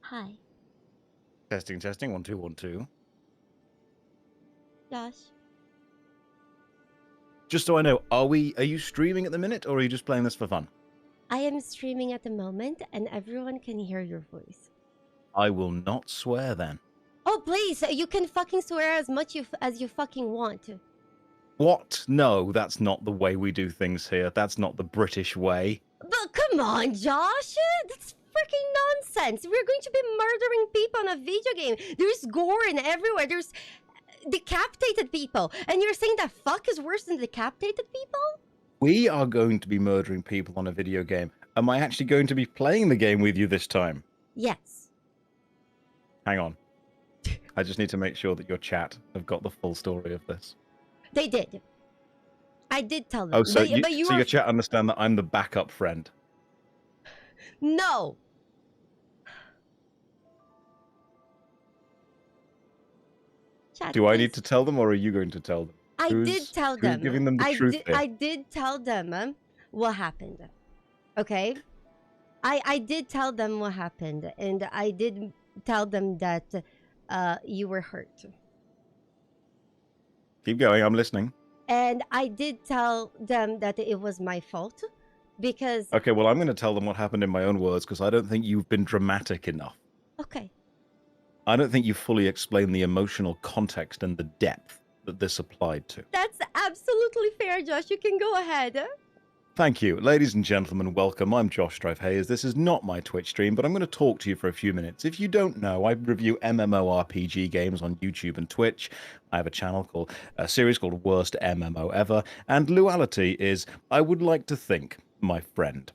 Hi, Testing, testing, 1 2 1 2. Josh. Just so I know, are you streaming at the minute, or are you just playing this for fun? I am streaming at the moment, and everyone can hear your voice. I will not swear then. Oh, please! You can fucking swear as much as you fucking want. What? No, that's not the way we do things here. That's not the British way. But come on, Josh! That's freaking nonsense! We're going to be murdering people on a video game. There's gore and everywhere. There's decapitated people, and you're saying that fuck is worse than decapitated people? We are going to be murdering people on a video game. Am I actually going to be playing the game with you this time? Yes. Hang on. I just need to make sure that your chat have got the full story of this. They did. I did tell them. Oh, so, but so your chat understand that I'm the backup friend? No. Chat, Do I please. need to tell them, or are you going to tell them? I did tell them. Who's giving them the truth here? I did tell them what happened. Okay? I did tell them what happened, and I did tell them that you were hurt. Keep going, I'm listening. And I did tell them that it was my fault because... Okay, well, I'm going to tell them what happened in my own words, because I don't think you've been dramatic enough. Okay. I don't think you fully explained the emotional context and the depth that this applied to. That's absolutely fair, Josh. You can go ahead. Thank you. Ladies and gentlemen, welcome. I'm Josh Strife Hayes. This is not my Twitch stream, but I'm going to talk to you for a few minutes. If you don't know, I review MMORPG games on YouTube and Twitch. I have a series called Worst MMO Ever, and Luality is, I would like to think, my friend.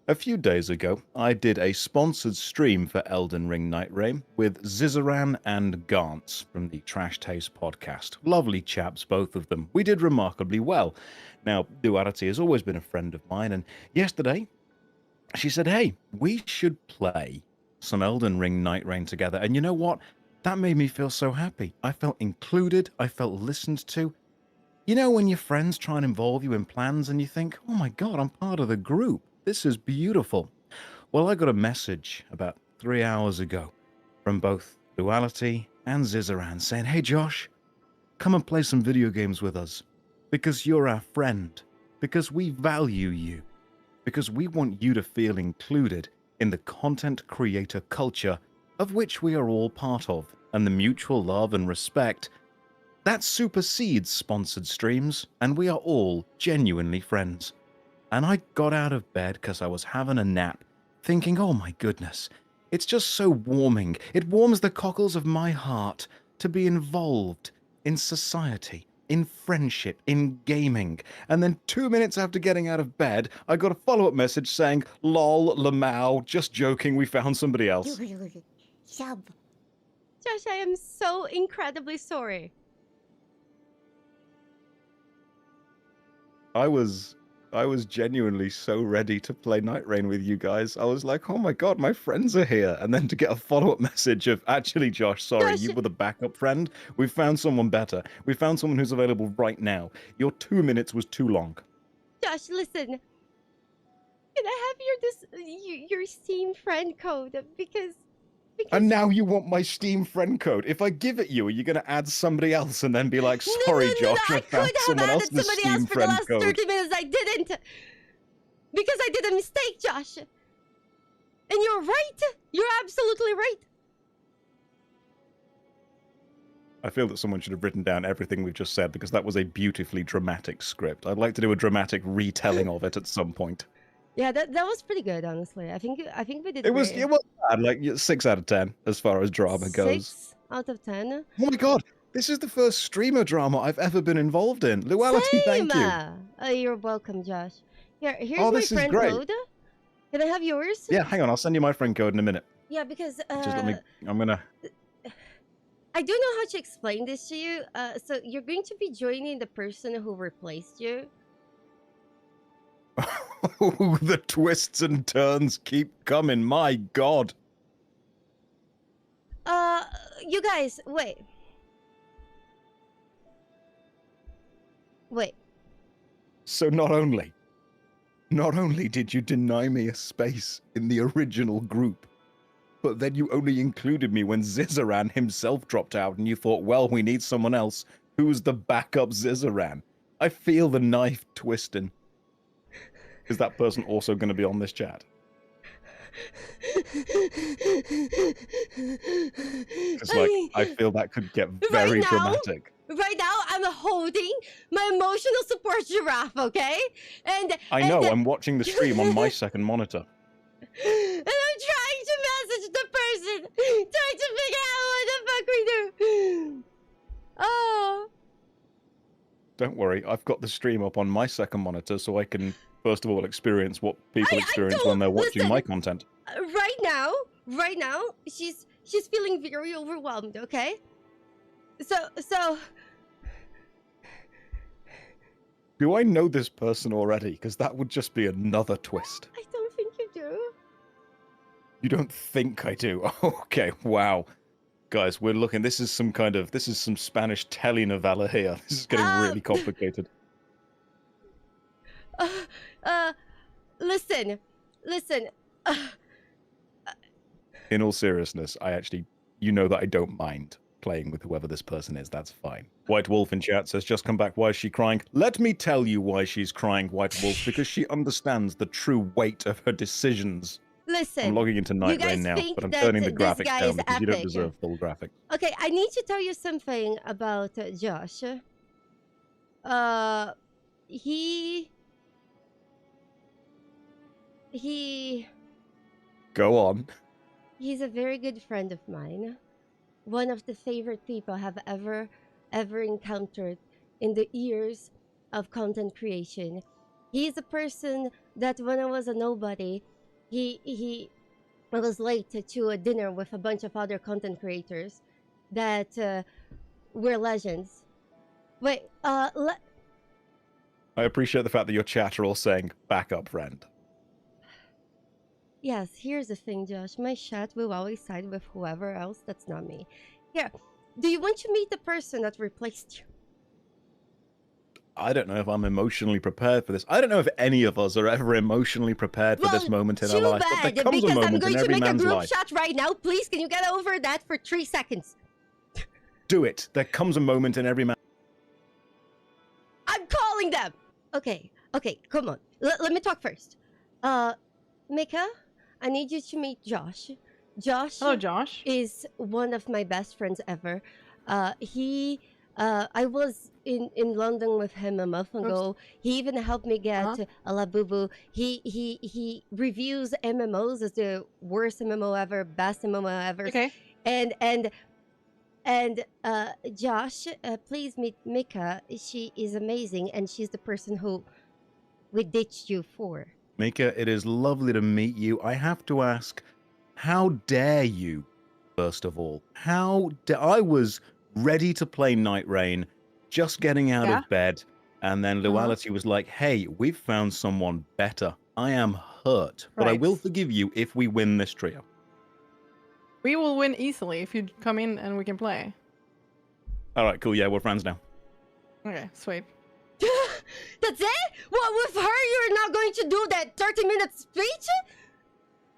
A few days ago, I did a sponsored stream for Elden Ring Nightreign with Zizaran and Gantz from the Trash Taste podcast. Lovely chaps, both of them. We did remarkably well. Now, Duality has always been a friend of mine, and yesterday she said, hey, we should play some Elden Ring Nightreign together. And you know what? That made me feel so happy. I felt included. I felt listened to. You know when your friends try and involve you in plans and you think, oh my God, I'm part of the group. This is beautiful. Well, I got a message about 3 hours ago from both Duality and Zizaran saying, hey Josh, come and play some video games with us because you're our friend, because we value you, because we want you to feel included in the content creator culture of which we are all part of, and the mutual love and respect that supersedes sponsored streams, and we are all genuinely friends. And I got out of bed because I was having a nap, thinking, oh my goodness, it's just so warming. It warms the cockles of my heart to be involved in society, in friendship, in gaming. And then 2 minutes after getting out of bed, I got a follow-up message saying, lol, Lamau, just joking, we found somebody else. Josh, I am so incredibly sorry. I was genuinely so ready to play Nightreign with you guys. I was like, oh my God, my friends are here. And then to get a follow-up message of, actually, Josh, sorry, Josh, you were the backup friend. We found someone better. We found someone who's available right now. Your 2 minutes was too long. Josh, listen. Can I have your Steam friend code? Because... And now you want my Steam friend code. If I give it you, are you going to add somebody else and then be like, sorry, Josh, I could have added somebody else for the last 30 minutes. I didn't. Because I did a mistake, Josh. And you're right. You're absolutely right. I feel that someone should have written down everything we've just said because that was a beautifully dramatic script. I'd like to do a dramatic retelling of it at some point. Yeah, that was pretty good, honestly. I think we did. It was bad, like 6 out of 10 as far as drama goes. 6 out of 10. Oh my God, this is the first streamer drama I've ever been involved in. Luality, thank you. You're welcome, Josh. Here's my this friend is great. code. Can I have yours? Yeah, hang on, I'll send you my friend code in a minute. Yeah, because Just let me. I'm gonna. I don't know how to explain this to you. So you're going to be joining the person who replaced you. Oh, the twists and turns keep coming. My God. You guys, wait. So not only did you deny me a space in the original group, but then you only included me when Zizaran himself dropped out, and you thought, well, we need someone else. Who's the backup Zizaran? I feel the knife twisting. Is that person also going to be on this chat? It's like, I feel that could get very dramatic. Right now, I'm holding my emotional support giraffe, okay? I know, I'm watching the stream on my second monitor. And I'm trying to message the person, trying to figure out what the fuck we do. Oh. Don't worry, I've got the stream up on my second monitor so I can, first of all, experience what people experience when they're watching my content. Right now, she's feeling very overwhelmed, okay? So... Do I know this person already? Because that would just be another twist. I don't think you do. You don't think I do? Okay, wow. Guys, we're looking, this is some Spanish telenovela here. This is getting really complicated. Listen. In all seriousness, you know that I don't mind playing with whoever this person is. That's fine. White Wolf in chat says, just come back. Why is she crying? Let me tell you why she's crying, White Wolf, because she understands the true weight of her decisions. Listen, I'm logging into Nightreign now, but I'm turning the graphics down because you don't deserve full graphics. Okay, I need to tell you something about Josh. He... Go on. He's a very good friend of mine. One of the favorite people I have ever encountered in the years of content creation. He's a person that when I was a nobody, he was late to a dinner with a bunch of other content creators that were legends. Wait, I appreciate the fact that your chat are all saying backup friend. Yes, here's the thing, Josh. My chat will always side with whoever else that's not me. Here, do you want to meet the person that replaced you? I don't know if I'm emotionally prepared for this. I don't know if any of us are ever emotionally prepared for this moment in our life. But there comes a moment in every man's life. Because I'm going to make a group chat right now. Please, can you get over that for 3 seconds? Do it. There comes a moment in every man. I'm calling them. Okay, come on. Let me talk first. Mika, I need you to meet Josh. Hello, Josh. Is one of my best friends ever. I was in London with him a month ago. Oops. He even helped me get a Labubu. He reviews MMOs as the worst MMO ever, best MMO ever. Okay. And Josh, please meet Mika. She is amazing, and she's the person who we ditched you for. Mika, it is lovely to meet you. I have to ask, how dare you, first of all? I was ready to play Nightreign, just getting out of bed, and then Luality was like, hey, we've found someone better. I am hurt, but I will forgive you if we win this trio. We will win easily if you come in and we can play. All right, cool. Yeah, we're friends now. Okay, sweet. That's it? What, with her, you're not going to do that 30-minute speech?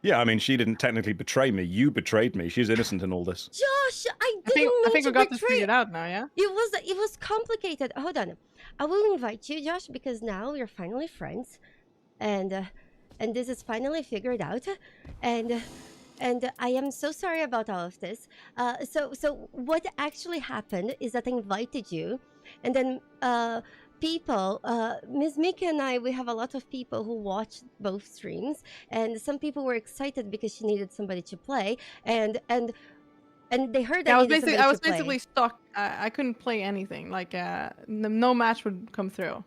Yeah, I mean, she didn't technically betray me. You betrayed me. She's innocent in all this. Josh, I think we got this figured out now, yeah? It was complicated. Hold on. I will invite you, Josh, because now we're finally friends. And this is finally figured out. And I am so sorry about all of this. So what actually happened is that I invited you, and then people, Ms. Mika and I, we have a lot of people who watch both streams, and some people were excited because she needed somebody to play, and they heard that I was basically stuck. I couldn't play anything. Like no match would come through,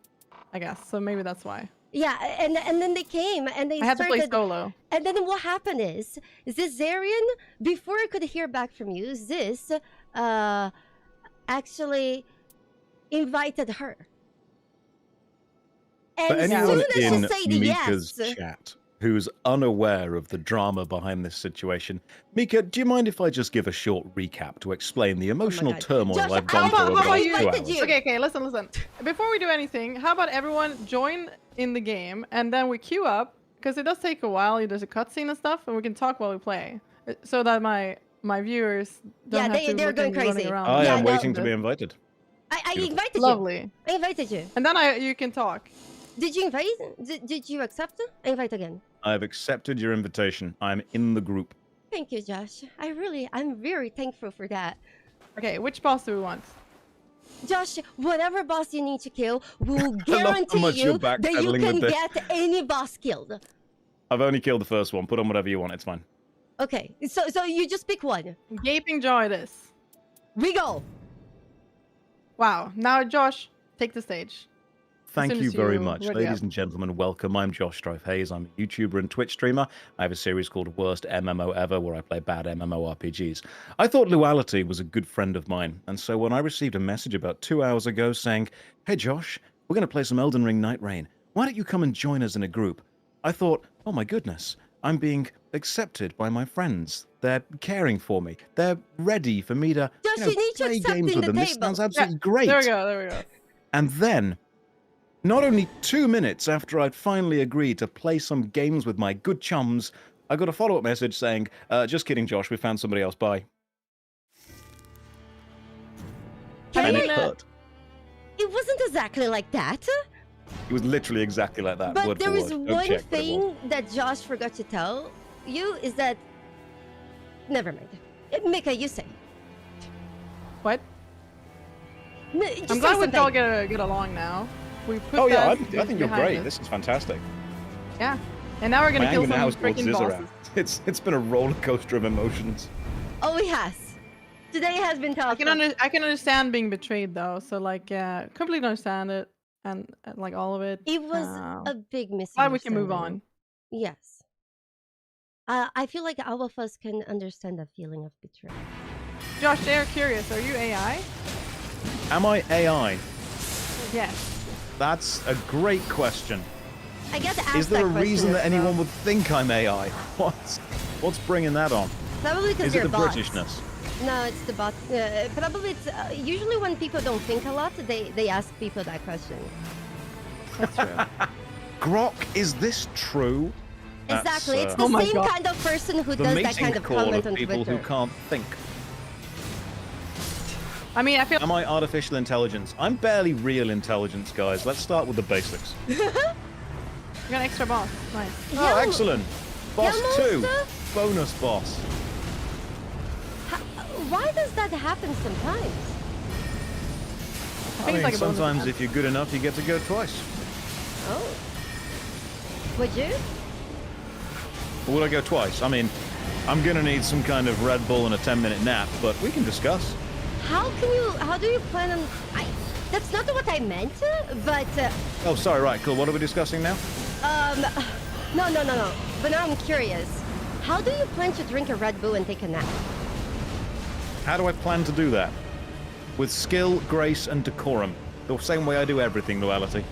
I guess. So maybe that's why. Yeah, and then they came and they had to play solo. And then what happened is Zarian, before I could hear back from you, Ziz actually invited her. And as soon as she said Mika's chat who's unaware of the drama behind this situation, Mika, do you mind if I just give a short recap to explain the emotional turmoil Josh, I've gone through over the last 2 hours? Okay, listen. Before we do anything, how about everyone join in the game and then we queue up, because it does take a while. There's a cutscene and stuff, and we can talk while we play. so that my viewers don't Yeah, have to they're look going at me running crazy. around. I Yeah, am no. waiting to be invited. I Beautiful. invited you. Lovely. I invited you. And then you can talk. Did you invite? Did you accept it? I invite again. I have accepted your invitation. I am in the group. Thank you, Josh. I'm very thankful for that. Okay, which boss do we want? Josh, whatever boss you need to kill, will I love how guarantee much you're you that you backpedaling can with this. get any boss killed. I've only killed the first one. Put on whatever you want. It's fine. Okay, so you just pick one. Gaping jaw it is. We go. Wow. Now, Josh, take the stage. Thank soon you as very you much. ready Ladies up. and gentlemen, welcome. I'm Josh Strife Hayes. I'm a YouTuber and Twitch streamer. I have a series called Worst MMO Ever, where I play bad MMORPGs. I thought Luality was a good friend of mine, and so when I received a message about 2 hours ago saying, "Hey Josh, we're going to play some Elden Ring Nightreign. Why don't you come and join us in a group?" I thought, oh my goodness, I'm being accepted by my friends. They're caring for me. They're ready for me to Josh, you need to play accept games in with the them. This table. sounds absolutely great. There we go. There we go. And then, not only 2 minutes after I'd finally agreed to play some games with my good chums, I got a follow-up message saying, just kidding, Josh, we found somebody else, bye. And it hurt. It wasn't exactly like that. It was literally exactly like that, But word there for is word. Don't one check, but it was. thing that Josh forgot to tell you is that. Never mind. Mika, you say. What? Just I'm say glad we something. all get along now. We put Oh yeah, I that think you're behind great. us. This is fantastic. Yeah. And now we're My gonna kill anger some now is towards freaking bosses. Zizarab. It's been a roller coaster of emotions. Oh, he has. Today has been tough. I can understand being betrayed though. So like, completely understand it and like all of it. It was a big misunderstanding. Glad we can move on. Yes. I feel like all of us can understand that feeling of betrayal. Josh, they're curious. Are you AI? Am I AI? Yes. That's a great question. I get to ask Is there a that question reason that as well. anyone would think I'm AI? What's bringing that on? Probably because Is it you're the bots. Britishness? No, it's the bot. Probably it's usually when people don't think a lot, they ask people that question. That's true. Grok, is this true? Exactly, it's the Oh my same God. kind of person who The does meeting that kind of call comment of on people Twitter. who can't think. I mean, I feel. Am I artificial intelligence? I'm barely real intelligence, guys. Let's start with the basics. We got an extra boss. Nice. Oh, excellent. Boss Yeah, 2. Monster? Bonus boss. Why does that happen sometimes? I I think mean, it's like a bonus sometimes event. if you're good enough, you get to go twice. Oh. Would you? Or would I go twice? I mean, I'm going to need some kind of Red Bull and a 10-minute nap, but we can discuss. How do you plan on... that's not what I meant, but... Oh, sorry, right, cool. What are we discussing now? No. But now I'm curious. How do you plan to drink a Red Bull and take a nap? How do I plan to do that? With skill, grace, and decorum. The same way I do everything, Luality.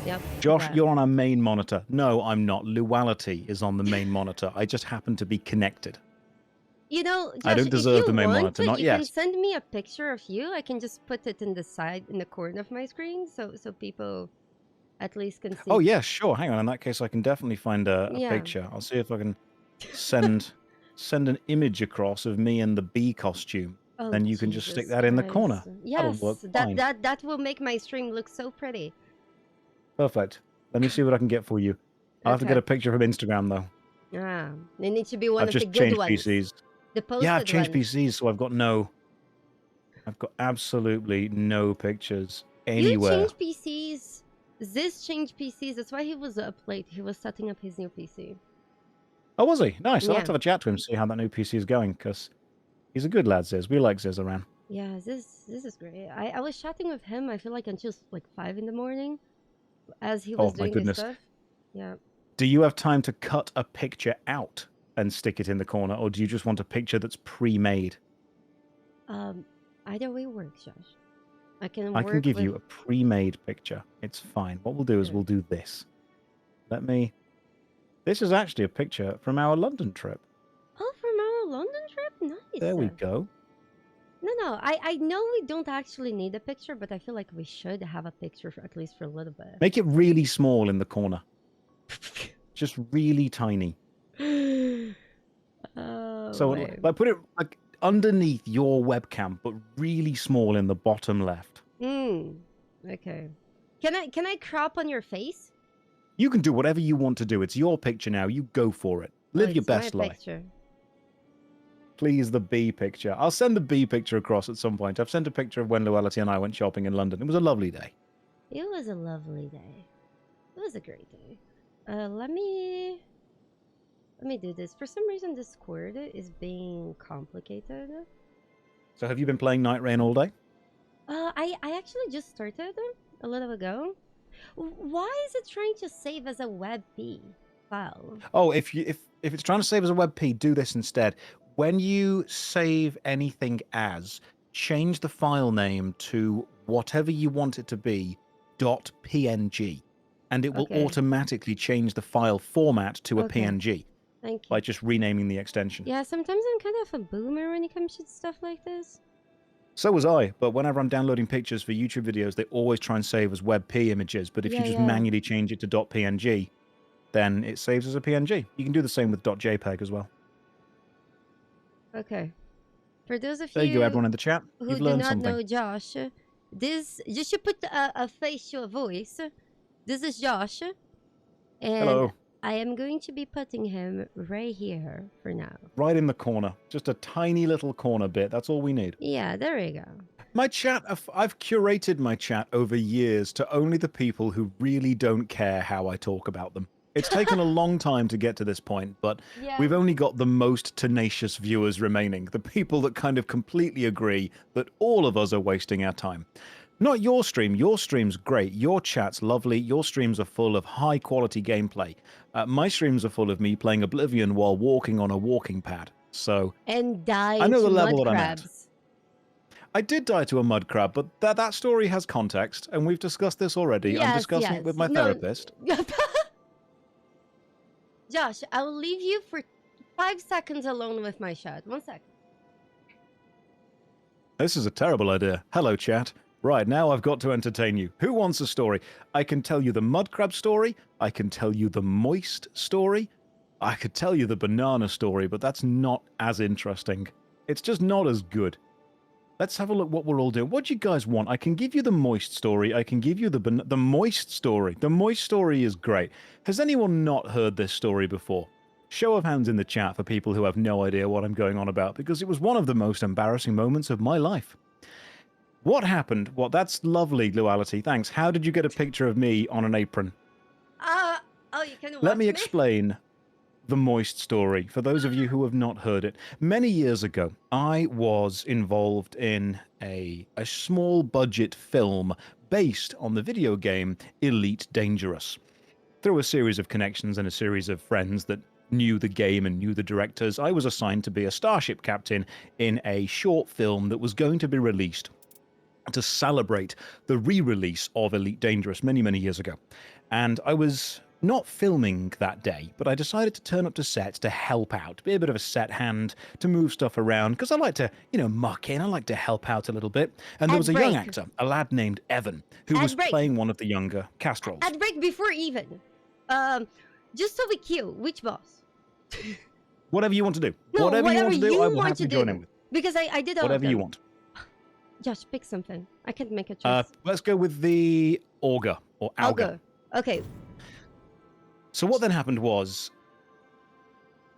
Yep. Josh, yeah. you're on our main monitor. No, I'm not. Luality is on the main monitor. I just happen to be connected. You know, Josh, I don't deserve if the you main want, monitor, not you yet. can send me a picture of you. I can just put it in the corner of my screen, so people at least can see. Oh, yeah, sure. Hang on. In that case, I can definitely find a Yeah. picture. I'll see if I can send an image across of me in the bee costume. Oh, Then you can just stick Jesus that in the corner. Christ. That'll Yes, work fine. that will make my stream look so pretty. Perfect. Let me see what I can get for you. I'll have to get Okay. a picture from Instagram, though. Ah, they need to be one I've of the just good changed ones. PCs. The posted Yeah, I've changed ones. PCs, so I've got absolutely no pictures You anywhere. changed PCs. Ziz changed PCs. That's why he was up late. He was setting up his new PC. Oh, was he? Nice. I'll Yeah. have to have a chat to him, see how that new PC is going, because he's a good lad, Ziz. We like Ziz around. Yeah, this is great. I was chatting with him. I feel like until like 5 in the morning, as he was Oh, my doing his goodness. stuff. Yeah. Do you have time to cut a picture out and stick it in the corner, or do you just want a picture that's pre-made? Either way works, Josh. I can give with... you a pre-made picture. It's fine. What we'll do is Sure. we'll do this. This is actually a picture from our London trip. Oh, from our London trip? Nice. There we go. No. I know we don't actually need a picture, but I feel like we should have a picture for, at least for a little bit. Make it really small in the corner. Just really tiny. Oh, So way. like put it like underneath your webcam, but really small in the bottom left. Okay. Can I crop on your face? You can do whatever you want to do. It's your picture now. You go for it. Live your It's my best life. picture. Please, the bee picture. I'll send the bee picture across at some point. I've sent a picture of when Luality and I went shopping in London. It was a lovely day. It was a lovely day. It was a great day. Let me do this. For some reason, Discord is being complicated. So have you been playing Nightreign all day? I actually just started a little ago. Why is it trying to save as a WebP file? Oh, if it's trying to save as a WebP, do this instead. When you save anything as, change the file name to whatever you want it to be, .png, and it will Okay. automatically change the file format to a Okay. PNG Thank you. by just renaming the extension. Yeah, sometimes I'm kind of a boomer when it comes to stuff like this. So was I, but whenever I'm downloading pictures for YouTube videos, they always try and save as WebP images, but if you just manually change it to .png, then it saves as a PNG. You can do the same with .jpeg as well. Okay. For those of There you go, you everyone in the chat. who You've do learned not something. know Josh, this just to put a face to a voice. This is Josh, and Hello. I am going to be putting him right here for now. Right in the corner. Just a tiny little corner bit. That's all we need. Yeah, there we go. My chat, I've curated my chat over years to only the people who really don't care how I talk about them. It's taken a long time to get to this point, but we've only got the most tenacious viewers remaining. The people that kind of completely agree that all of us are wasting our time. Not your stream. Your stream's great. Your chat's lovely. Your streams are full of high-quality gameplay. My streams are full of me playing Oblivion while walking on a walking pad. So And dying I know to the level mud that I'm at. crabs. I did die to a mud crab, but that story has context, and we've discussed this already. I'm discussing it with my therapist. Josh, I'll leave you for 5 seconds alone with my chat. 1 second. This is a terrible idea. Hello, chat. Right, now I've got to entertain you. Who wants a story? I can tell you the mud crab story. I can tell you the moist story. I could tell you the banana story, but that's not as interesting. It's just not as good. Let's have a look what we're all doing. What do you guys want? I can give you the moist story. I can give you the moist story. The moist story is great. Has anyone not heard this story before? Show of hands in the chat for people who have no idea what I'm going on about, because it was one of the most embarrassing moments of my life. What happened? Well, that's lovely, Luality. Thanks. How did you get a picture of me on an apron? Oh, you can watch Let me explain the moist story for those of you who have not heard it. Many years ago, I was involved in a small budget film based on the video game Elite Dangerous. Through a series of connections and a series of friends that knew the game and knew the directors, I was assigned to be a starship captain in a short film that was going to be released to celebrate the re-release of Elite Dangerous many, many years ago. And I was not filming that day, but I decided to turn up to set to help out, be a bit of a set hand, to move stuff around, because I like to, muck in, I like to help out a little bit. And there was a young actor, a lad named Evan, who was playing one of the younger Castrolls. Ad break before even. Just so we kill, which boss? Whatever you want to do. No, whatever you want to do, I will happily join in with. Because I did all whatever of them. you want. Josh, pick something. I can't make a choice. Let's go with the Augur, or Augur. Okay. So what then happened was,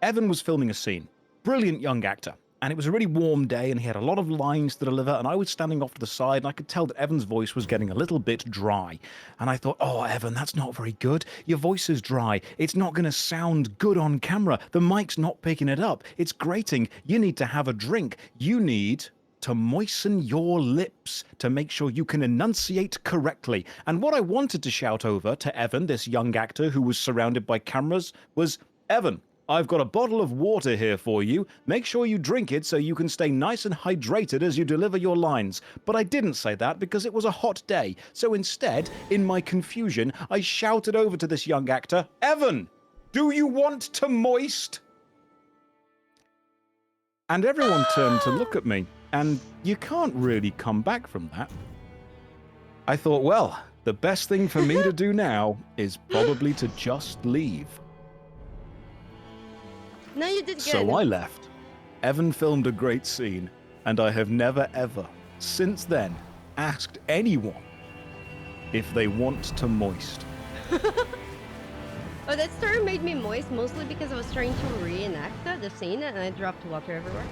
Evan was filming a scene. Brilliant young actor. And it was a really warm day, and he had a lot of lines to deliver, and I was standing off to the side, and I could tell that Evan's voice was getting a little bit dry. And I thought, oh, Evan, that's not very good. Your voice is dry. It's not going to sound good on camera. The mic's not picking it up. It's grating. You need to have a drink. You need to moisten your lips to make sure you can enunciate correctly. And what I wanted to shout over to Evan, this young actor who was surrounded by cameras, was, Evan, I've got a bottle of water here for you. Make sure you drink it so you can stay nice and hydrated as you deliver your lines. But I didn't say that because it was a hot day. So instead, in my confusion, I shouted over to this young actor, Evan, do you want to moist? And everyone turned to look at me. And you can't really come back from that. I thought, well, the best thing for me to do now is probably to just leave. No, you did good. So I left. Evan filmed a great scene, and I have never ever, since then, asked anyone if they want to moist. Oh, that story made me moist, mostly because I was trying to reenact the scene and I dropped water everywhere.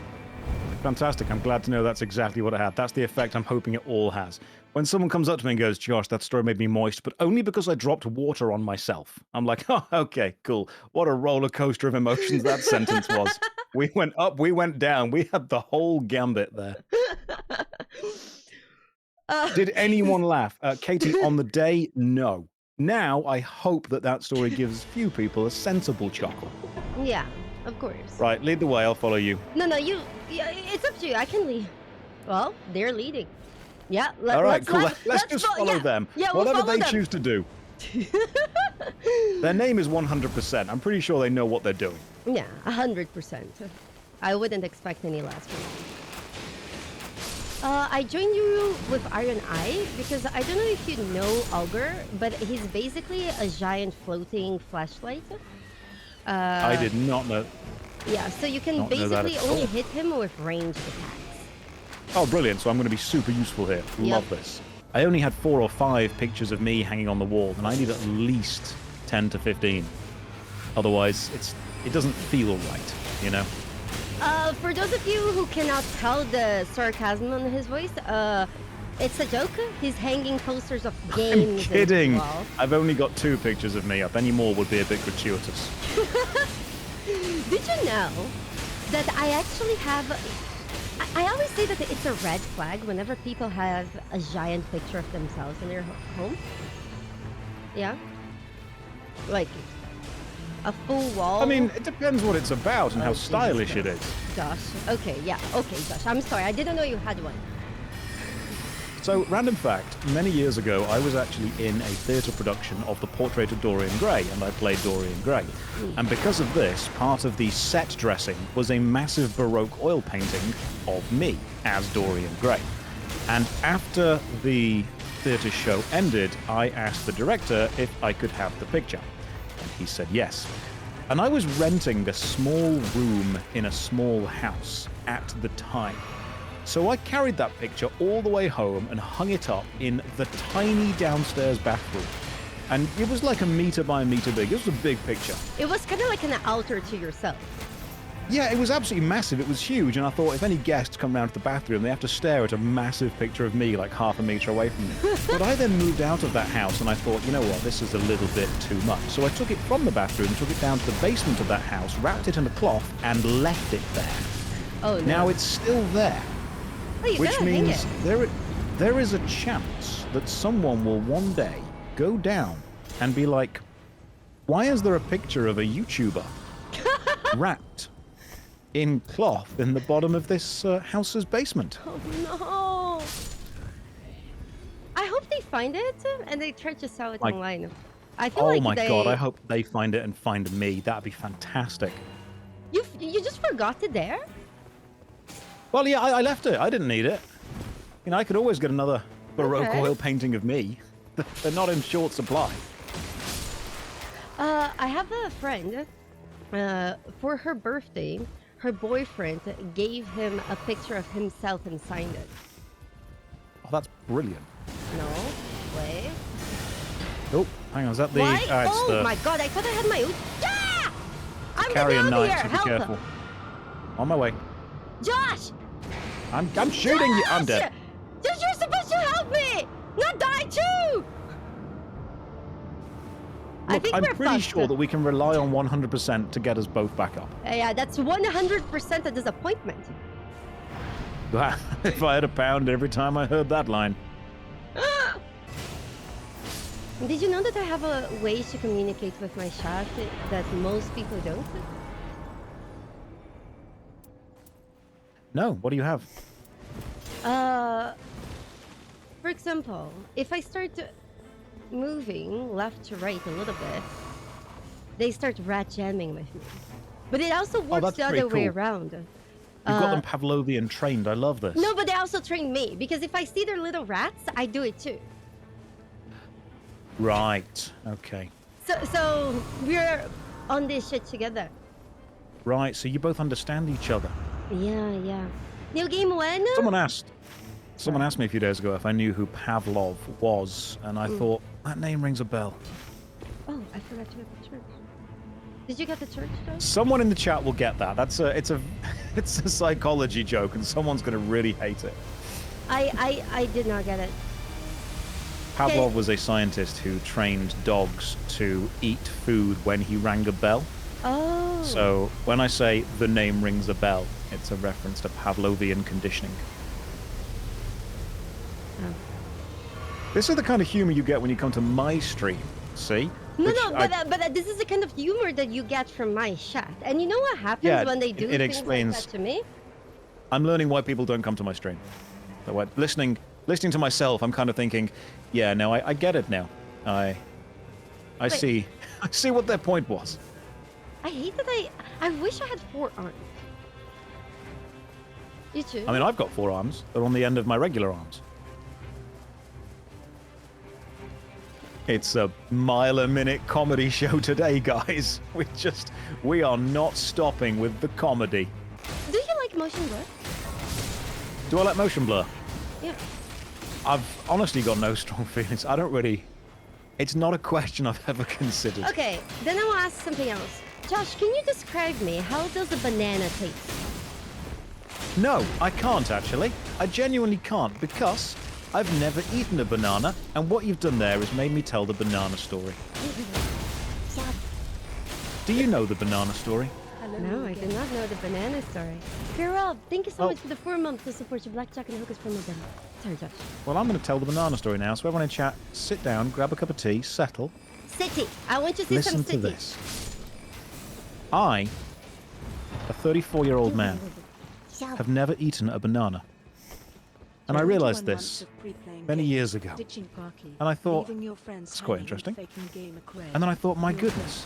Fantastic. I'm glad to know that's exactly what it had. That's the effect I'm hoping it all has. When someone comes up to me and goes, Josh, that story made me moist, but only because I dropped water on myself. I'm like, oh, okay, cool. What a roller coaster of emotions that sentence was. We went up, we went down. We had the whole gambit there. Did anyone laugh? Katie, on the day, no. Now, I hope that story gives few people a sensible chuckle. Yeah, of course. Right, lead the way. I'll follow you. No, yeah, it's up to you. I can lead. Well, they're leading. Yeah. All right, cool. Let's just follow them. Yeah, we'll whatever follow they them. choose to do. Their name is 100%. I'm pretty sure they know what they're doing. Yeah, 100%. I wouldn't expect any less from them. I joined you with Iron Eye because I don't know if you know Augur, but he's basically a giant floating flashlight. I did not know. Yeah, so you can Not know that basically at only all. hit him with ranged attacks. Oh, brilliant. So I'm going to be super useful here. Love this. I only had 4 or 5 pictures of me hanging on the wall, and I need at least 10 to 15. Otherwise, it doesn't feel right, you know? For those of you who cannot tell the sarcasm on his voice, it's a joke. He's hanging posters of games. I'm kidding. on his wall. I've only got 2 pictures of me up. Any more would be a bit gratuitous. Did you know that I actually have... I always say that it's a red flag whenever people have a giant picture of themselves in their home. Yeah? Like, a full wall. I mean, it depends what it's about and how Jesus stylish it Christ. is. Josh. Okay, yeah. Okay, Josh. I'm sorry. I didn't know you had one. So, random fact, many years ago, I was actually in a theatre production of The Portrait of Dorian Gray, and I played Dorian Gray. And because of this, part of the set dressing was a massive Baroque oil painting of me as Dorian Gray. And after the theatre show ended, I asked the director if I could have the picture. And he said yes. And I was renting a small room in a small house at the time. So I carried that picture all the way home and hung it up in the tiny downstairs bathroom. And it was like 1 meter by 1 meter big. It was a big picture. It was kind of like an altar to yourself. Yeah, it was absolutely massive. It was huge. And I thought if any guests come round to the bathroom, they have to stare at a massive picture of me like 1/2 meter away from me. But I then moved out of that house and I thought, you know what, this is a little bit too much. So I took it from the bathroom, took it down to the basement of that house, wrapped it in a cloth and left it there. Oh, no. Now it's still there. Oh, you Which gotta hang means it. there is a chance that someone will one day go down and be like, why is there a picture of a YouTuber wrapped in cloth in the bottom of this house's basement? Oh, no. I hope they find it and they try to sell it online. I feel Oh like my they... god, I hope they find it and find me. That'd be fantastic. You just forgot it there? Well, yeah, I left it. I didn't need it. You know, I could always get another Baroque Okay. oil painting of me. They're not in short supply. I have a friend. For her birthday, her boyfriend gave him a picture of himself and signed it. Oh, that's brilliant. No way. Oh, hang on, is that the... Why? it's Oh the my god, I thought I had my... Yeah! I'm carrier down knife, here. so be Help! careful. On my way. Josh! I'm shooting you. I'm dead. Josh, you're supposed to help me! Not die too! I Look, think I'm we're pretty fucked. sure that we can rely on 100% to get us both back up. Yeah, that's 100% a disappointment. If I had a pound every time I heard that line. Did you know that I have a way to communicate with my chat that most people don't? No, what do you have? For example, if I start moving left to right a little bit, they start rat jamming with me. But it also works that's the pretty other way cool. around. You've got them Pavlovian trained. I love this. No, but they also train me because if I see their little rats, I do it too. Right. Okay. So we're on this shit together. Right. So you both understand each other. Yeah. New game when? Someone asked me a few days ago if I knew who Pavlov was, and I thought, that name rings a bell. Oh, I forgot to get the church. Did you get the church, Josh? Someone in the chat will get that. It's a psychology joke, and someone's going to really hate it. I did not get it. Pavlov was a scientist who trained dogs to eat food when he rang a bell. Oh. So when I say the name rings a bell, it's a reference to Pavlovian conditioning. Oh. This is the kind of humor you get when you come to my stream, see? No, but this is the kind of humor that you get from my chat. And you know what happens when they do things explains, like that to me? I'm learning why people don't come to my stream. So listening to myself, I'm kind of thinking, yeah, no, I get it now. I see what their point was. I hate that I wish I had 4 arms. You too? I mean, I've got 4 arms. They're on the end of my regular arms. It's a mile-a-minute comedy show today, guys. We are not stopping with the comedy. Do you like motion blur? Do I like motion blur? Yeah. I've honestly got no strong feelings. I don't really... It's not a question I've ever considered. Okay, then I will ask something else. Josh, can you describe me? How does a banana taste? No, I can't actually. I genuinely can't because I've never eaten a banana, and what you've done there is made me tell the banana story. Do you know the banana story? No, I did not know the banana story. Rob, thank you so much for the 4 months to support your blackjack and hookers from the banana. Sorry, Josh. Well, I'm going to tell the banana story now, so everyone in chat, sit down, grab a cup of tea, settle. City. I want you to see some city. Listen to this. I, a 34-year-old man, have never eaten a banana. And I realized this many years ago. And I thought, it's quite interesting. And then I thought, my goodness,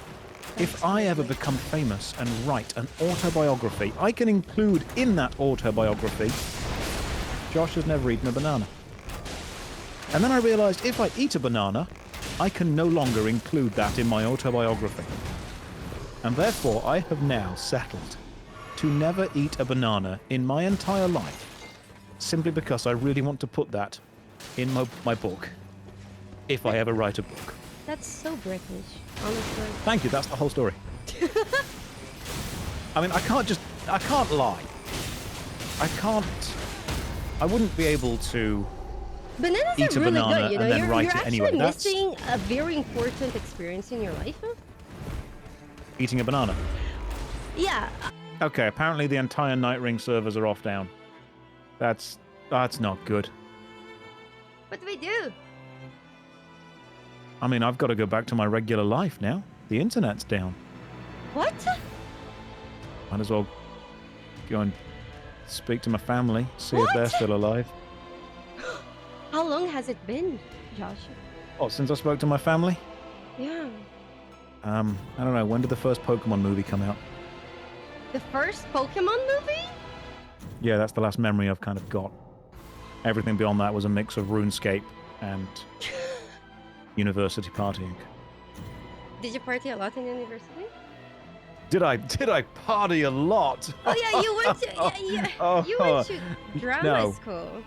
if I ever become famous and write an autobiography, I can include in that autobiography, Josh has never eaten a banana. And then I realized if I eat a banana, I can no longer include that in my autobiography. And therefore, I have now settled to never eat a banana in my entire life, simply because I really want to put that in my book, if I ever write a book. That's so British, honestly. Thank you, that's the whole story. I mean, I can't lie. I wouldn't be able to Bananas eat are a really banana good, you know? and then write it anyway. You're actually missing a very important experience in your life. Eating a banana. Yeah. Okay, apparently the entire Nightreign servers are off down. That's not good. What do we do? I mean, I've got to go back to my regular life now. The internet's down. What? Might as well go and speak to my family, see if they're still alive. How long has it been, Josh? Oh, since I spoke to my family? Yeah. I don't know. When did the first Pokemon movie come out? The first Pokemon movie? Yeah, that's the last memory I've kind of got. Everything beyond that was a mix of RuneScape and university partying. Did you party a lot in university? Did I party a lot? Oh yeah, you went to you went to drama school.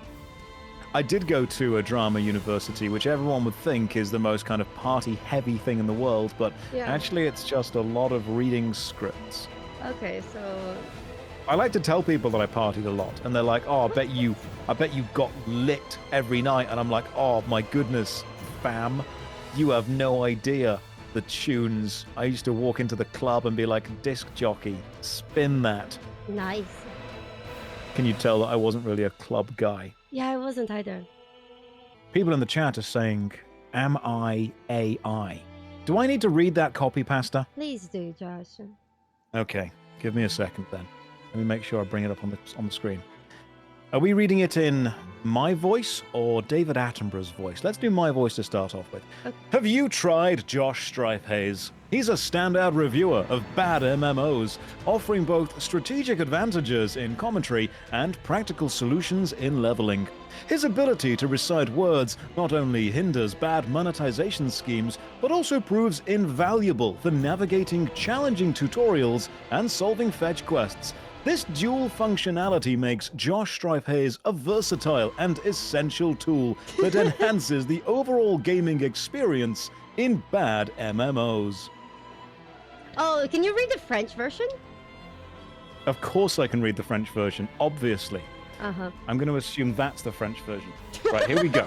I did go to a drama university, which everyone would think is the most kind of party-heavy thing in the world, but actually it's just a lot of reading scripts. Okay, so... I like to tell people that I partied a lot, and they're like, oh, I bet you got lit every night, and I'm like, oh my goodness, fam, you have no idea the tunes. I used to walk into the club and be like, disc jockey, spin that. Nice. Can you tell that I wasn't really a club guy? Yeah, I wasn't either. People in the chat are saying, am I AI? Do I need to read that copy pasta? Please do, Josh. Okay, give me a second then. Let me make sure I bring it up on the screen. Are we reading it in my voice or David Attenborough's voice? Let's do my voice to start off with. Okay. Have you tried Josh Strife Hayes? He's a standout reviewer of bad MMOs, offering both strategic advantages in commentary and practical solutions in leveling. His ability to recite words not only hinders bad monetization schemes, but also proves invaluable for navigating challenging tutorials and solving fetch quests. This dual functionality makes JoshStrifeHayes a versatile and essential tool that enhances the overall gaming experience in bad MMOs. Oh, can you read the French version? Of course I can read the French version, obviously. Uh-huh. I'm going to assume that's the French version. Right, here we go.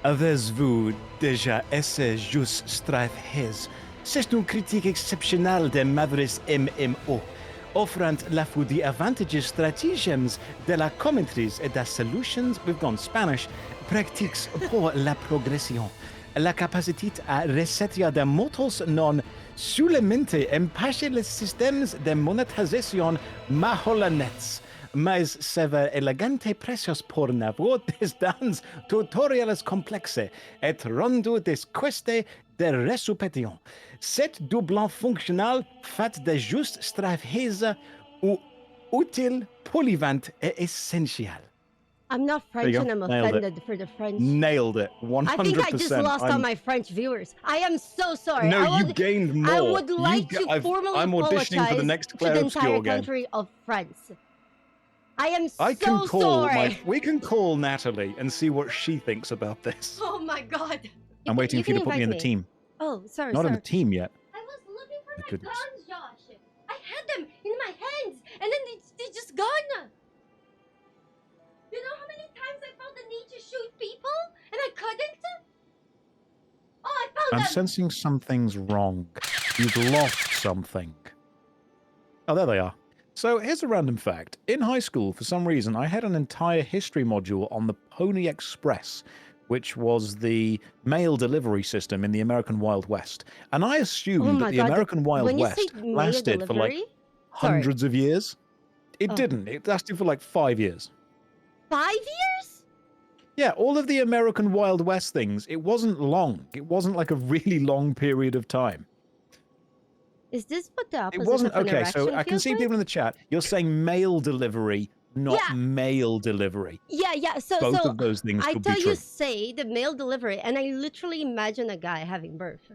Avez-vous déjà essayé JoshStrifeHayes? C'est une critique exceptionnelle de Mavericks MMO, offrant la fois des avantages stratégèmes de la commentaries et des solutions, we've gone Spanish, pratiques pour la progression. La capacité à resetter de motos non solamente empêche les systèmes de monétisation maholanets, mais sever elegante precios por navor desdans tutoriales complexes et rondo des quests de résupétion. Cet doublant fonctionnel fait de JoshStrifeHayes ou utile, polyvalent et essentiel. I'm not French and I'm Nailed it. offended for the French. Nailed it, 100%. I think I just lost all my French viewers. I am so sorry. No, you gained more. I would like to formally I'm auditioning for the next to the Claire entire Obscure game. country of France. I am I so can call sorry. we can call Natalie and see what she thinks about this. Oh my god. I'm waiting for you to put me in the team. Oh, sorry, Not sorry. in the team yet. I was looking for My my goodness. guns, Josh. I had them in my hands, and then they just gone. You know how many times I felt the need to shoot people, and I couldn't? Oh, I found I'm them! sensing something's wrong. You've lost something. Oh, there they are. So here's a random fact. In high school, for some reason, I had an entire history module on the Pony Express, which was the mail delivery system in the American Wild West. And I assumed Oh that my the God, American Wild when you West say mail lasted for like delivery- Sorry. hundreds of years. It Oh. didn't. It lasted for like 5 years. 5 years? Yeah, all of the American Wild West things, it wasn't long. It wasn't like a really long period of time. Is this what the It opposite wasn't of an okay. So erection I can feels see like? people in the chat. You're saying mail delivery, not Yeah. mail delivery. Yeah. So, Both of those things I could tell be you, true. say the mail delivery, and I literally imagine a guy having birth.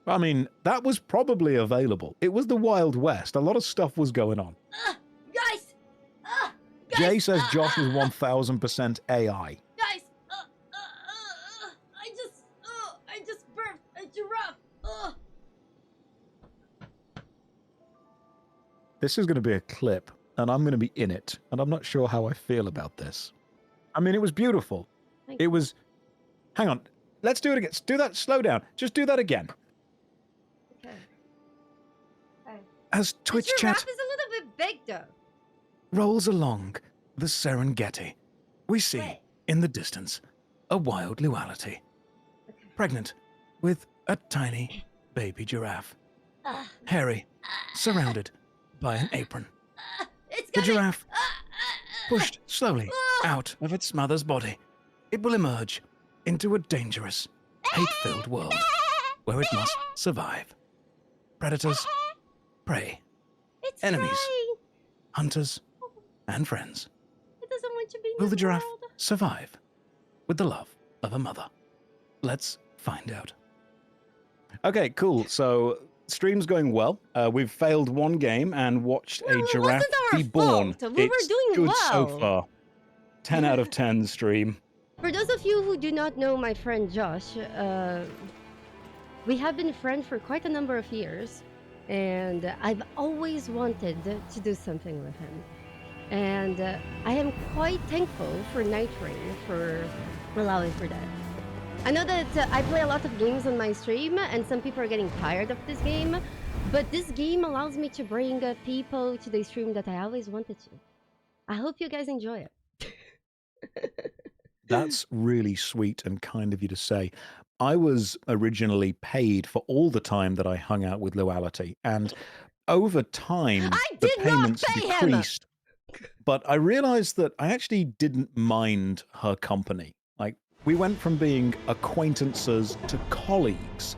I mean, that was probably available. It was the Wild West. A lot of stuff was going on. Guys! Jay says Josh is 1000% AI. Guys! I just birthed a giraffe! This is going to be a clip, and I'm going to be in it, and I'm not sure how I feel about this. I mean, it was beautiful. Thank It was... Hang on. Let's do it again. Do that. Slow down. Just do that again. Okay. As Twitch the giraffe chat is a little bit big, though. rolls along the Serengeti, we see Wait. in the distance a wild luality, Okay. pregnant with a tiny baby giraffe, Uh, hairy, surrounded by an apron. it's The coming! giraffe pushed slowly Ah! out of its mother's body. It will emerge into a dangerous, hate-filled world where it must survive. Predators, prey, It's enemies. trying. hunters, and friends. It doesn't want to be in Will the this giraffe world. survive with the love of a mother? Let's find out. Okay, cool. So, stream's going well. We've failed one game and watched Well, a it giraffe wasn't our be born. fault. We were It's doing good so well. far. 10 out of 10 stream. For those of you who do not know my friend Josh, we have been friends for quite a number of years, and I've always wanted to do something with him. And I am quite thankful for Nightreign for allowing for that. I know that I play a lot of games on my stream, and some people are getting tired of this game, but this game allows me to bring people to the stream that I always wanted to. I hope you guys enjoy it. That's really sweet and kind of you to say. I was originally paid for all the time that I hung out with Loyalty, and over time, I the did not payments pay him! decreased. But I realized that I actually didn't mind her company. Like, we went from being acquaintances to colleagues.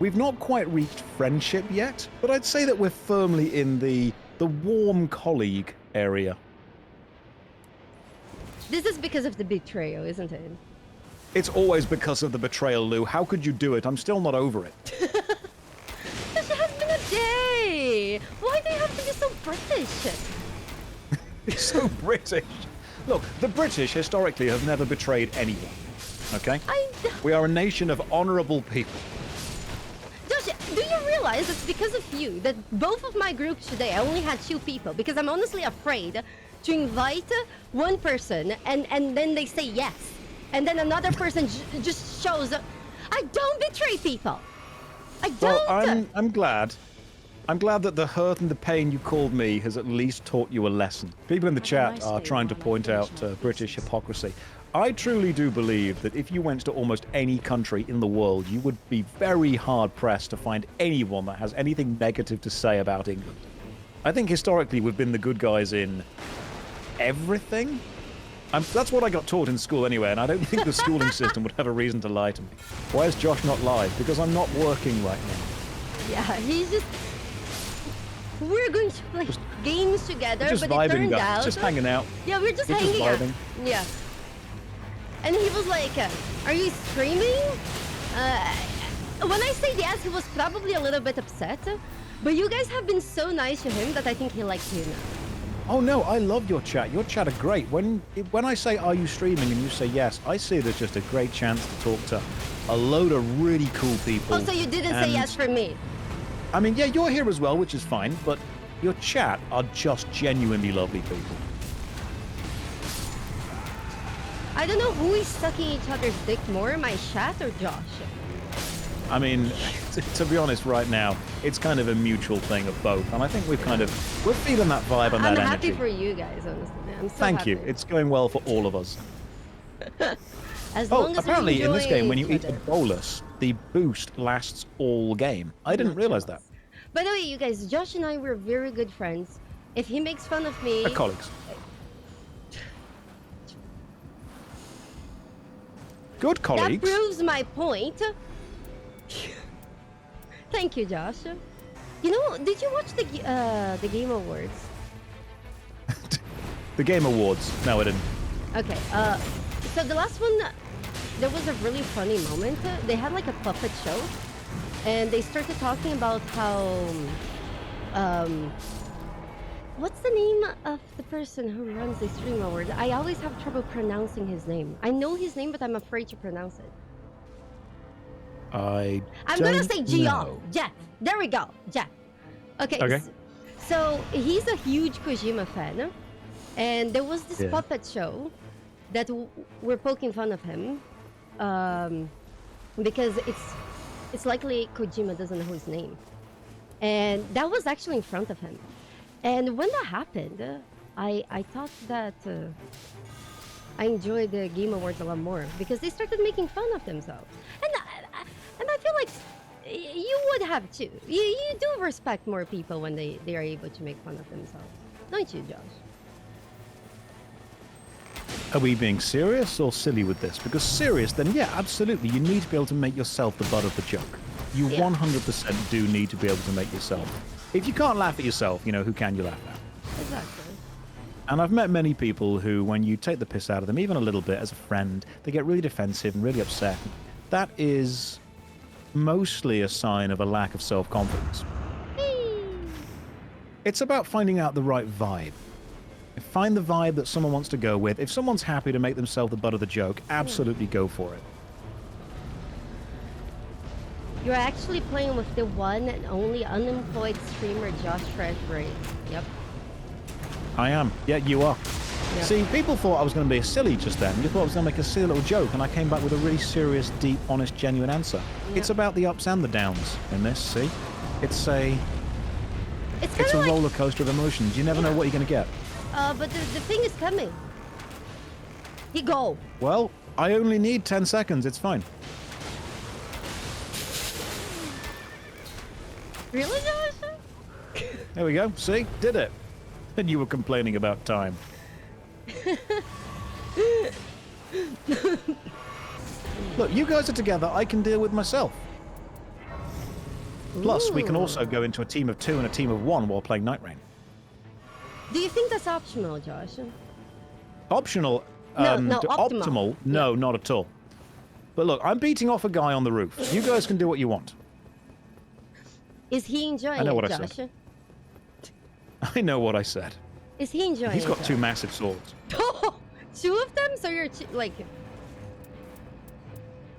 We've not quite reached friendship yet, but I'd say that we're firmly in the warm colleague area. This is because of the betrayal, isn't it? It's always because of the betrayal, Lou. How could you do it? I'm still not over it. This has been a day! Why do you have have to be so British? It's so British. Look, the British historically have never betrayed anyone. Okay? We are a nation of honourable people. Josh, do you realize it's because of you that both of my groups today, I only had 2 people because I'm honestly afraid to invite one person and then they say yes. And then another person just shows up. I don't betray people. I don't. Well, I'm glad. I'm glad that the hurt and the pain you called me has at least taught you a lesson. People in the chat are trying to point out British hypocrisy. I truly do believe that if you went to almost any country in the world, you would be very hard-pressed to find anyone that has anything negative to say about England. I think historically we've been the good guys in everything. That's what I got taught in school anyway, and I don't think the schooling system would have a reason to lie to me. Why is Josh not live? Because I'm not working right now. Yeah, he's just... We're going to play games together, just but vibing, it turned guys. out... Just hanging out. Yeah, we're just We're hanging out. vibing. Yeah. And he was like, are you streaming? When I said yes, he was probably a little bit upset. But you guys have been so nice to him that I think he likes you now. Oh no, I love your chat. Your chat are great. When I say, are you streaming, and you say yes, I see it as just a great chance to talk to a load of really cool people. Oh, so you didn't say yes for me? I mean, yeah, you're here as well, which is fine, but your chat are just genuinely lovely people. I don't know who is sucking each other's dick more, my chat or Josh. I mean, to be honest, right now, it's kind of a mutual thing of both, and I think we're feeling that vibe and that energy. I'm happy for you guys, honestly. I'm so Thank happy. you. It's going well for all of us. As long as apparently in this game, when you eat other. a bolus, the boost lasts all game. I didn't realize that. By the way, you guys, Josh and I were very good friends. If he makes fun of me... We're colleagues. Good colleagues. That proves my point. Thank you, Josh. You know, did you watch the Game Awards? The Game Awards. No, I didn't. Okay, so the last one, there was a really funny moment. They had like a puppet show, and they started talking about how, what's the name of the person who runs the Stream Awards? I always have trouble pronouncing his name. I know his name, but I'm afraid to pronounce it. I'm gonna say Gio. Jeff. There we go. Jeff. Okay. So he's a huge Kojima fan, and there was this puppet show that we're poking fun of him, because it's likely Kojima doesn't know his name, and that was actually in front of him. And when that happened, I thought that I enjoyed the Game Awards a lot more because they started making fun of themselves, and I feel like you would have too. You do respect more people when they are able to make fun of themselves, don't you, Josh? Are we being serious or silly with this? Because serious, then yeah, absolutely. You need to be able to make yourself the butt of the joke. You 100% do need to be able to make yourself. If you can't laugh at yourself, you know, who can you laugh at? Exactly. And I've met many people who, when you take the piss out of them, even a little bit as a friend, they get really defensive and really upset. That is mostly a sign of a lack of self-confidence. It's about finding out the right vibe. Find the vibe that someone wants to go with. If someone's happy to make themselves the butt of the joke, absolutely go for it. You're actually playing with the one and only unemployed streamer, Josh Strife Hayes. Yep. I am. Yeah, you are. Yep. See, people thought I was going to be silly just then. You thought I was going to make a silly little joke, and I came back with a really serious, deep, honest, genuine answer. Yep. It's about the ups and the downs in this, see? It's a like, roller coaster of emotions. You never know what you're going to get. But the thing is coming. You go. Well, I only need 10 seconds. It's fine. Really, Josh? There we go. See? Did it. And you were complaining about time. Look, you guys are together. I can deal with myself. Plus, we can also go into a team of 2 and a team of 1 while playing Nightreign. Do you think that's optional, Josh? Optional? No, optimal? No, not at all. But look, I'm beating off a guy on the roof. You guys can do what you want. Is he enjoying I know it, what Josh? I said. I know what I said. Is he enjoying He's got it, two though? massive swords. Two of them? So you're like...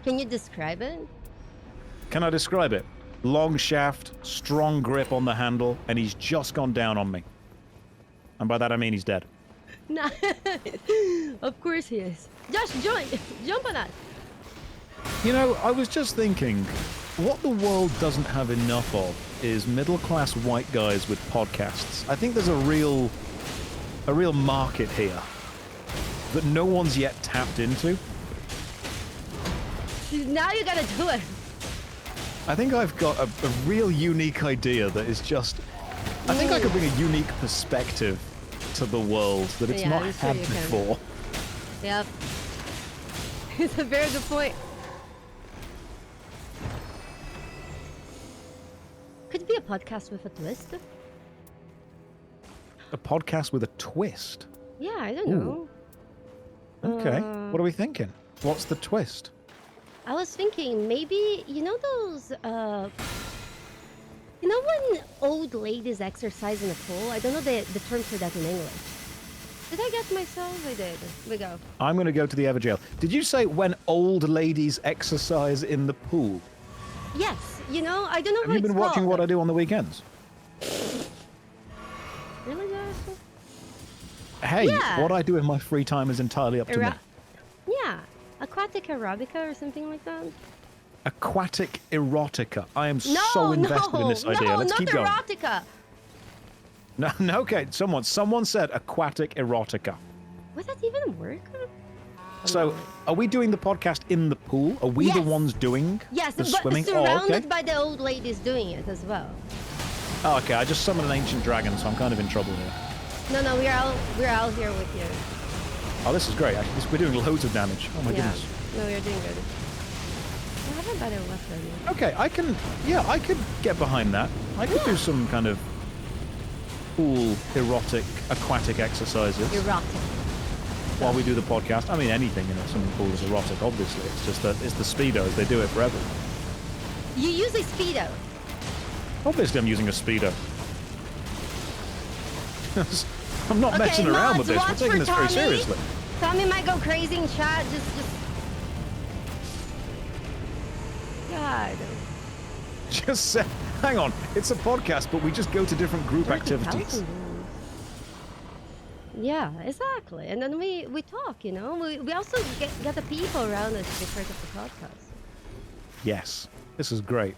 Can you describe it? Can I describe it? Long shaft, strong grip on the handle, and he's just gone down on me. And by that I mean he's dead. Nah. Of course he is. Josh, jump on that. You know, I was just thinking, what the world doesn't have enough of is middle-class white guys with podcasts. I think there's a real market here that no one's yet tapped into. Now you gotta do it. I think I've got a real unique idea that is just... I think I could bring a unique perspective to the world that it's not I'm sure had you can. before. Yep. It's a very good point. Could it be a podcast with a twist? A podcast with a twist. Yeah, I don't know. Okay, what are we thinking? What's the twist? I was thinking maybe, you know those, you know when old ladies exercise in a pool? I don't know the term for that in English. Did I get myself? I did. We go. I'm going to go to the Everjail. Did you say when old ladies exercise in the pool? Yes, you know, I don't know Have how you been it's watching called. what I do on the weekends? Really, Josh? Hey, Yeah. what I do in my free time is entirely up to me. Yeah, aquatic aerobica or something like that. Aquatic erotica. I am No, so invested in this idea. No, Let's not keep going. erotica. No, okay. Someone said aquatic erotica. Would that even work? So, are we doing the podcast in the pool? Are we the Yes. ones doing Yes, the but swimming? surrounded Oh, okay. by the old ladies doing it as well. Oh, okay. I just summoned an ancient dragon, so I'm kind of in trouble here. No, we're out here with you. Oh, this is great. Actually, we're doing loads of damage. Oh my Yeah. goodness. No, you're doing good. I have a better weapon. Okay, I could get behind that. I could do some kind of pool, erotic, aquatic exercises Erotic. while we do the podcast. I mean, anything in a swimming pool is erotic, obviously. It's just that it's the speedos. They do it forever. You use a speedo. Obviously, I'm using a speedo. I'm not messing around with this. We're watch taking for this very Tommy. seriously. Tommy might go crazy in chat. Just. God. Just say, hang on, it's a podcast, but we just go to different group 30,000 activities. views. Yeah, exactly. And then we talk, you know. We also get the people around us to be part of the podcast. Yes, this is great.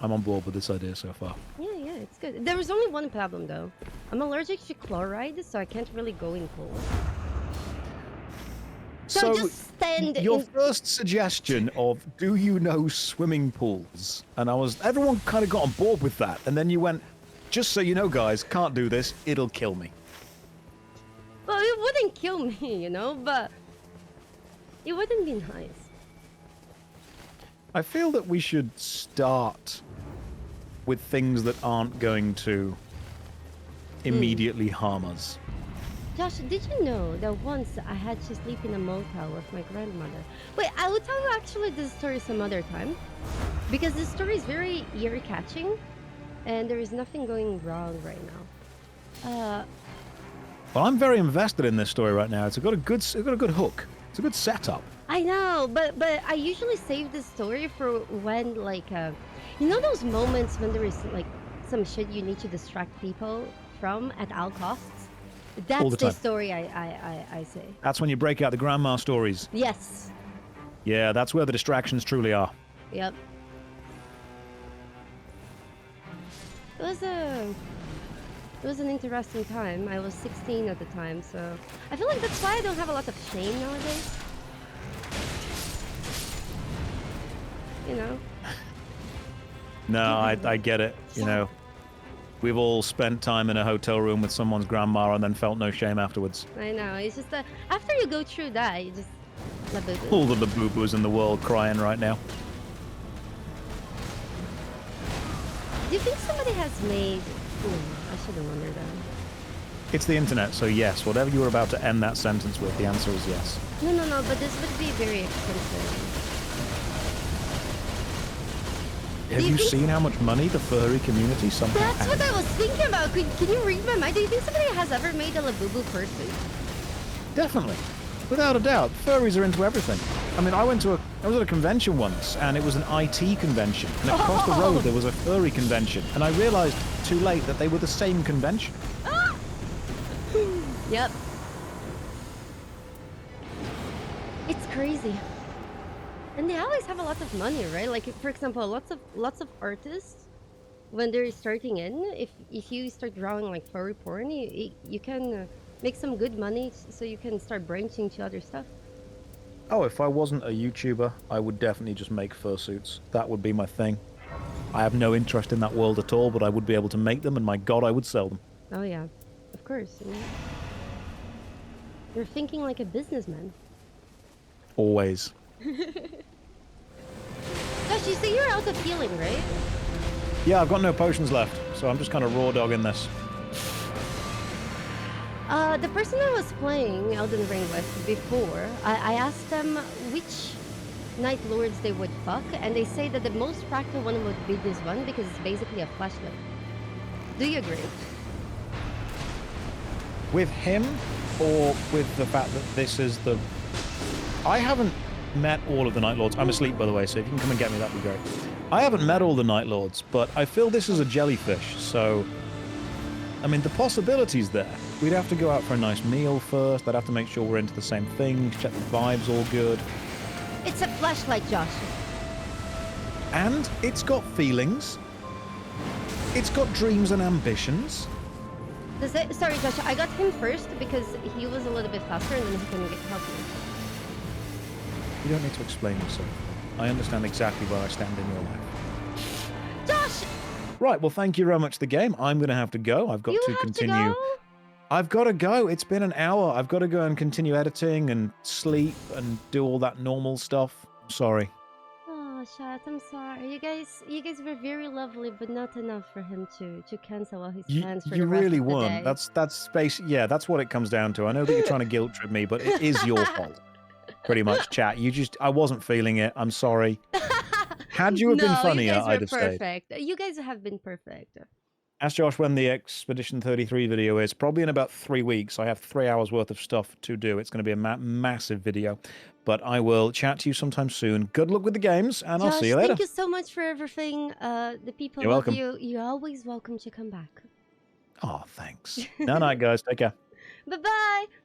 I'm on board with this idea so far. Yeah, it's good. There was only one problem though. I'm allergic to chloride, so I can't really go in pools. So just stand your in... first suggestion of do you know swimming pools, and everyone kind of got on board with that, and then you went, just so you know, guys, can't do this. It'll kill me. Well, it wouldn't kill me, you know, but it wouldn't be nice. I feel that we should start with things that aren't going to immediately harm us. Josh, did you know that once I had to sleep in a motel with my grandmother? Wait, I will tell you actually this story some other time. Because this story is very ear-catching. And there is nothing going wrong right now. Well, I'm very invested in this story right now. It's got a good hook. It's a good setup. I know, but I usually save this story for when, like, you know those moments when there is, like, some shit you need to distract people from at all costs? That's the time. story I say. That's when you break out the grandma stories. Yes. Yeah, that's where the distractions truly are. Yep. It was an interesting time. I was 16 at the time, so I feel like that's why I don't have a lot of shame nowadays. You know? No, I get it. You know, we've all spent time in a hotel room with someone's grandma and then felt no shame afterwards. I know. It's just that after you go through that, you just love it. All of the boo-boos in the world crying right now. Do you think somebody has made... I shouldn't wonder that. It's the internet, so yes. Whatever you were about to end that sentence with, the answer is yes. No, but this would be very expensive. Have you seen how much money the furry community somehow That's has? what I was thinking about. Can you read my mind? Do you think somebody has ever made a Labubu fursuit? Definitely. Without a doubt. Furries are into everything. I mean, I was at a convention once, and it was an IT convention. And across the road, there was a furry convention. And I realized too late that they were the same convention. Yep. It's crazy. And they always have a lot of money, right? Like, for example, lots of artists, when they're starting in, if you start drawing like furry porn, you can make some good money, so you can start branching to other stuff. Oh, if I wasn't a YouTuber, I would definitely just make fursuits. That would be my thing. I have no interest in that world at all, but I would be able to make them, and my god, I would sell them. Oh yeah, of course. You're thinking like a businessman. Always. Josh, you say you're out of healing, right? Yeah, I've got no potions left, so I'm just kind of raw dogging this. The person I was playing Elden Ring with before, I asked them which Night Lords they would fuck, and they say that the most practical one would be this one because it's basically a flashlight. Do you agree? With him, or with the fact that this is the... I haven't met all of the Night Lords. I'm asleep, by the way, so if you can come and get me, that'd be great. I haven't met all the Night Lords, but I feel this is a jellyfish, so... I mean, the possibility's there. We'd have to go out for a nice meal first. I'd have to make sure we're into the same thing, check the vibes all good. It's a flashlight, Josh. And it's got feelings. It's got dreams and ambitions. Sorry, Josh, I got him first because he was a little bit faster and then he couldn't help me. You don't need to explain yourself. I understand exactly where I stand in your life. Josh! Right, well, thank you very much, the game. I'm going to have to go. I've got to continue. I've got to go. It's been an hour. I've got to go and continue editing and sleep and do all that normal stuff. Sorry. Oh, Shat, I'm sorry. You guys were very lovely, but not enough for him to cancel all his plans for the rest really of the weren't. day. That's space. Yeah, that's what it comes down to. I know that you're trying to guilt trip me, but it is your fault. Pretty much, chat. I wasn't feeling it. I'm sorry. Had you have been funnier, I'd have perfect. stayed. You guys have been perfect. Ask Josh when the Expedition 33 video is. Probably in about 3 weeks. I have 3 hours worth of stuff to do. It's going to be a massive video. But I will chat to you sometime soon. Good luck with the games, and I'll see you later. Thank you so much for everything. The people You're love welcome. you. You're always welcome to come back. Oh, thanks. Night, guys. Take care. Bye-bye.